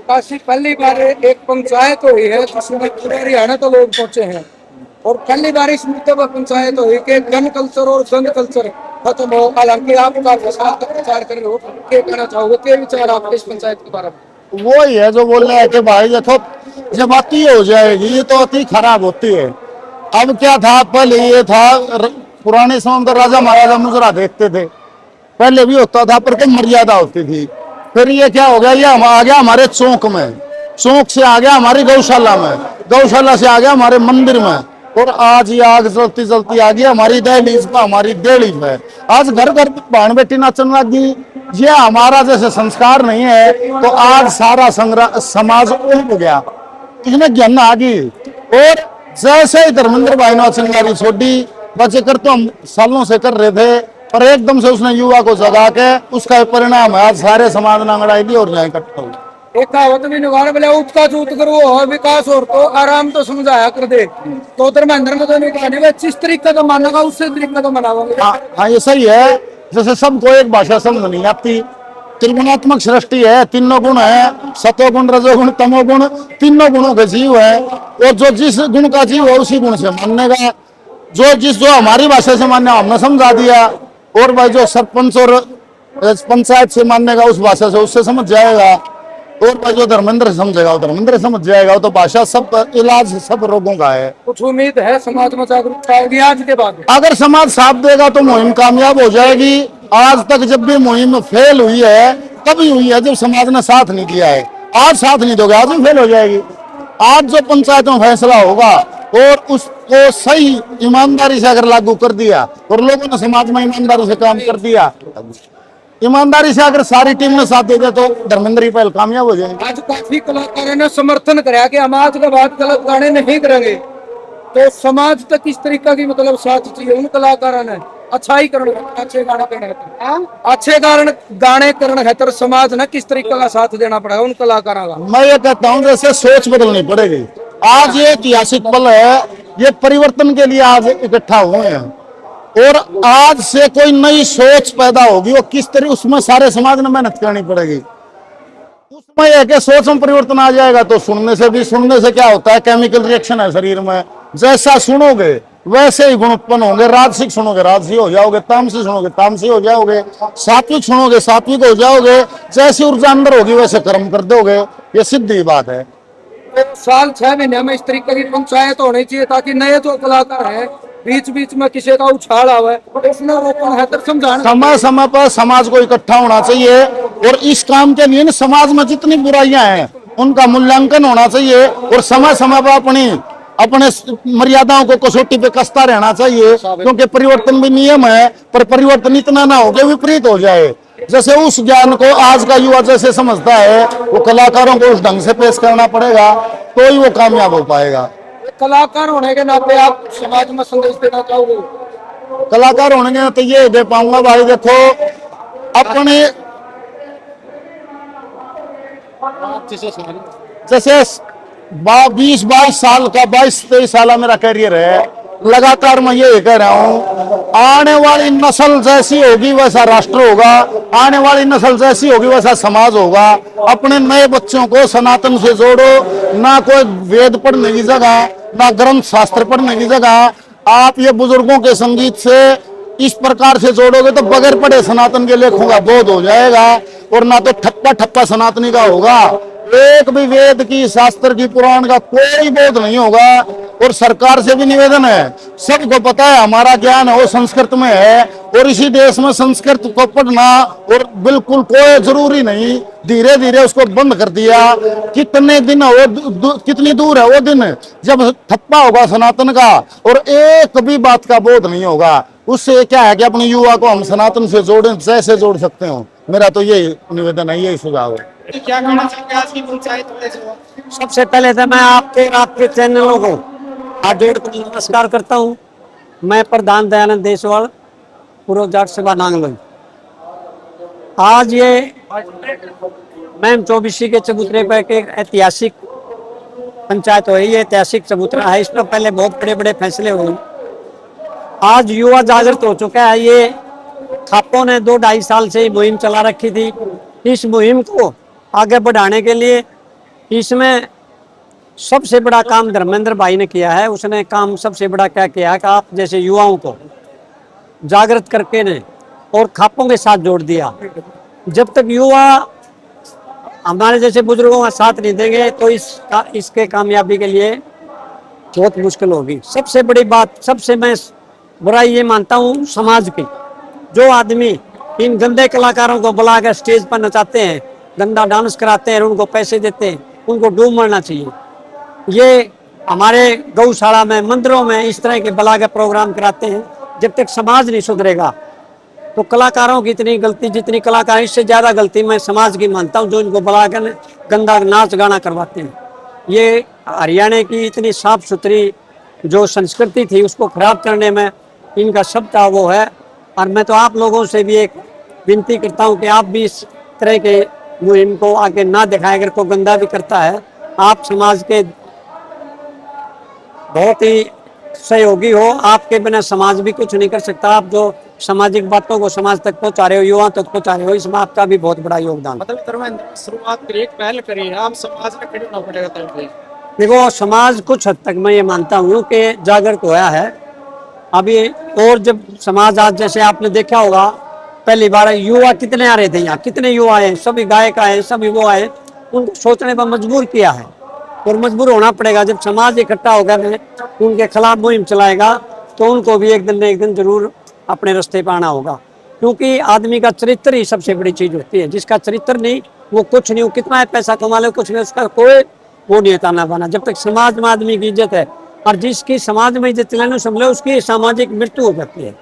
काशी पहली बार एक पंचायत हुई है जिसमें पूरे हरियाणा तो लोग पहुंचे हैं और पहली बार इस मुद्दे पर पंचायत हुई कि गन कल्चर और संघ कल्चर खत्म हो। हालांकि आप काफी साल तक प्रचार कर रहे हो, क्या कहना चाहोगे, क्या विचार आपके इस पंचायत के बारे में? वो ही है जो बोल रहे हैं कि भाई देखो, जब अति हो जाएगी ये तो अति खराब होती है। अब क्या था, पहले ये था पुराने समय में तो राजा महाराजा मुजरा देखते थे, पहले भी होता था पर कम मर्यादा होती थी। फिर ये क्या हो गया, ये हम आ गया हमारे चौक में, चौक से आ गया हमारी गौशाला में, गौशाला से आ गया हमारे मंदिर में, और आज ये आग जलती जलती आ गई हमारी दहलीज में, हमारी डेली में। आज घर घर बहन बेटी नाचने लगी। ये हमारा जैसे संस्कार नहीं है तो आज सारा समाज उठ गया, इसमें ज्ञान आ गई। और जैसे ही धर्मेंद्र भाई ने चिंगारी छोड़ी, बचे कर तो हम सालों से कर रहे थे, पर एकदम से उसने युवा को जगा के उसका परिणाम है आज सारे समाज नांगड़ाएगी और न्याय इकट्ठा होगा। एक कहावत भी निगार बोले उठता चूत करो हो विकास और तो आराम तो समझाया कर दे। तो धर्मेंद्र ने तो नहीं कहा जिस तरीके का मानेगा उससे तरीका तो मनाओगे। हाँ ये सही है। जैसे सबको एक भाषा समझ नहीं आती, त्रिगुणात्मक सृष्टि है, तीनों गुण है, सतोगुण रजोगुण तमोगुण, तीनों गुणों के जीव है, और जो जिस गुण का जीव है उसी गुण से मानेगा। जो हमारी भाषा से मान्य हमने समझा दिया, और भाई जो सरपंच और पंचायत से मानेगा उस भाषा से उससे समझ जाएगा, और भाई जो धर्मेंद्र समझेगा वो धर्मेंद्र समझ जाएगा। तो भाषा सब इलाज सब रोगों का है। कुछ उम्मीद है समाज में जागरूकता होगी आज के बाद? अगर समाज साथ देगा तो मुहिम कामयाब हो जाएगी। आज तक जब भी मुहिम फेल हुई है तभी हुई है जब समाज ने साथ नहीं दिया है। आज साथ नहीं दोगे आज भी फेल हो जाएगी। आज जो पंचायत में फैसला होगा और उसको सही ईमानदारी से अगर लागू कर दिया और लोगों ने समाज में ईमानदारी से काम कर दिया, ईमानदारी से अगर सारी टीम ने साथ दे दिया तो धर्मेंद्र ही पहल कामयाब हो जाएंगे। आज काफी कलाकारों ने समर्थन कराया कि हम आज के बाद गलत गाने नहीं करेंगे, तो समाज तक किस तरीके की मतलब साथ चाहिए उन कलाकारों ने अच्छाई करने अच्छे गाने करने अच्छे गाने करने खातर समाज ने किस तरीके का साथ देना पड़ेगा उन कलाकारों का? मैं ये कहता हूँ जैसे सोच बदलनी पड़ेगी। आज ये ऐतिहासिक पल है, ये परिवर्तन के लिए आज इकट्ठा हुए हैं, और आज से कोई नई सोच पैदा होगी, वो किस तरह उसमें सारे समाज ने मेहनत करनी पड़ेगी। उसमें यह कि सोच में परिवर्तन आ जाएगा तो सुनने से क्या होता है, केमिकल रिएक्शन है शरीर में। जैसा सुनोगे वैसे ही गुण उत्पन्न होंगे। राजसिक सुनोगे राजसी हो जाओगे, तामसिक सुनोगे तामसी हो जाओगे, सात्विक सुनोगे सात्विक हो जाओगे। जैसी ऊर्जा अंदर होगी वैसे कर्म कर दोगे, ये सीधी बात है। तो साल 6 महीने में इस तरीके की पंचायत होनी चाहिए ताकि नए जो कलाकार है बीच बीच में किसी का उछाल आवे उसमें रोकना है, तो समझाना समय समय पर समाज को इकट्ठा होना चाहिए, और इस काम के लिए समाज में जितनी बुराइयां हैं उनका मूल्यांकन होना चाहिए, और समय समय पर अपने मर्यादाओं को कसौटी पे कसता रहना चाहिए। क्योंकि परिवर्तन भी नियम है, पर परिवर्तन इतना ना हो कि विपरीत हो जाए। जैसे उस ज्ञान को आज का युवा जैसे समझता है, वो कलाकारों को उस ढंग से पेश करना पड़ेगा तो ही वो कामयाब हो पाएगा। कलाकार होने के नाते आप समाज में संदेश देना चाहोगे? कलाकार होने के नाते ये दे पाऊंगा भाई, देखो अपने जैसे 20-22 साल का 22-23 साल मेरा करियर है, लगातार मैं ये कह रहा हूँ, आने वाली नस्ल जैसी होगी वैसा राष्ट्र होगा, आने वाली नस्ल जैसी होगी वैसा समाज होगा। अपने नए बच्चों को सनातन से जोड़ो, ना कोई वेद पढ़ने की जगह, ना ग्रंथ शास्त्र पढ़ने की जगह। आप ये बुजुर्गों के संगीत से इस प्रकार से जोड़ोगे तो बगैर पढ़े सनातन के लेखों का बोध हो जाएगा, और ना तो ठप्पा सनातनी का होगा। एक भी वेद की शास्त्र की पुराण का कोई बोध नहीं होगा। और सरकार से भी निवेदन है, सबको पता है हमारा ज्ञान है वो संस्कृत में है, और इसी देश में संस्कृत को पढ़ना और बिल्कुल कोई जरूरी नहीं, धीरे धीरे उसको बंद कर दिया। कितने दिन कितनी दूर है वो दिन जब ठप्पा होगा सनातन का और एक भी बात का बोध नहीं होगा। उससे क्या है कि अपने युवा को हम सनातन से जोड़ें, जैसे जोड़ सकते हो। मेरा तो यही निवेदन है, यही सुझाव है। क्या कहना चाहेंगे आज की पंचायत में? सबसे पहले तो मैं आपके चैनलों को हाथ जोड़ कर नमस्कार करता हूँ। मैं प्रधान दयानंद देशवाल, पूर्व जाट सभा नांगलोई। आज ये मैम 24 के चबूतरे पर एक ऐतिहासिक पंचायत हुई, ये ऐतिहासिक चबूतरा है। इसमें पहले बहुत बड़े बड़े फैसले हुए। आज युवा जागृत हो चुका है। ये खापों ने 2-2.5 साल से मुहिम चला रखी थी। इस मुहिम को आगे बढ़ाने के लिए इसमें सबसे बड़ा काम धर्मेंद्र भाई ने किया है। उसने काम सबसे बड़ा क्या किया है कि आप जैसे युवाओं को जागृत करके ने और खापों के साथ जोड़ दिया। जब तक युवा हमारे जैसे बुजुर्गों का साथ नहीं देंगे तो इसके कामयाबी के लिए बहुत मुश्किल होगी। सबसे बड़ी बात, सबसे मैं बुराई ये मानता हूँ समाज की, जो आदमी इन गंदे कलाकारों को बुलाकर स्टेज पर नचाते हैं, गंदा डांस कराते हैं और उनको पैसे देते हैं, उनको डूब मरना चाहिए। ये हमारे गौशाला में, मंदिरों में इस तरह के बुलाकर प्रोग्राम कराते हैं। जब तक समाज नहीं सुधरेगा तो कलाकारों की इतनी गलती, जितनी कलाकार, इससे ज़्यादा गलती मैं समाज की मानता हूँ जो इनको बुलाकर गंदा नाच गाना करवाते हैं। ये हरियाणा की इतनी साफ सुथरी जो संस्कृति थी उसको खराब करने में इनका सबका वो है। और मैं तो आप लोगों से भी एक विनती करता हूँ कि आप भी इस तरह के मुहिम को आगे ना दिखाएं। अगर कोई गंदा भी करता है, आप समाज के बहुत ही सहयोगी हो, आपके बिना समाज भी कुछ नहीं कर सकता। आप जो सामाजिक बातों को समाज तक पहुंचा रहे हो, युवाओं तक पहुंचा रहे हो, इसमें आपका भी बहुत बड़ा योगदान। मतलब धर्मेंद्र शुरुआत करिए, एक पहल करिए, आप समाज में खड़े होना पड़ेगा तब। देखो समाज कुछ हद तक मैं ये मानता हूँ कि जागृत होया है अभी। और जब समाज आज जैसे आपने देखा होगा पहली बार युवा कितने आ रहे थे यहाँ, कितने युवा आए, सभी गायक आए, सभी वो आए, उनको सोचने पर मजबूर किया है और मजबूर होना पड़ेगा। जब समाज इकट्ठा होकर उनके खिलाफ मुहिम चलाएगा तो उनको भी एक दिन जरूर अपने रास्ते पर आना होगा। क्योंकि आदमी का चरित्र ही सबसे बड़ी चीज होती है। जिसका चरित्र नहीं, वो कुछ नहीं, वो कितना पैसा कमा ले, कुछ नहीं, उसका कोई वो नहीं ताना बाना। जब तक समाज में आदमी की इज्जत है और जिसकी समाज में इज्जत लेने समझ लो, उसकी सामाजिक मृत्यु हो जाती है।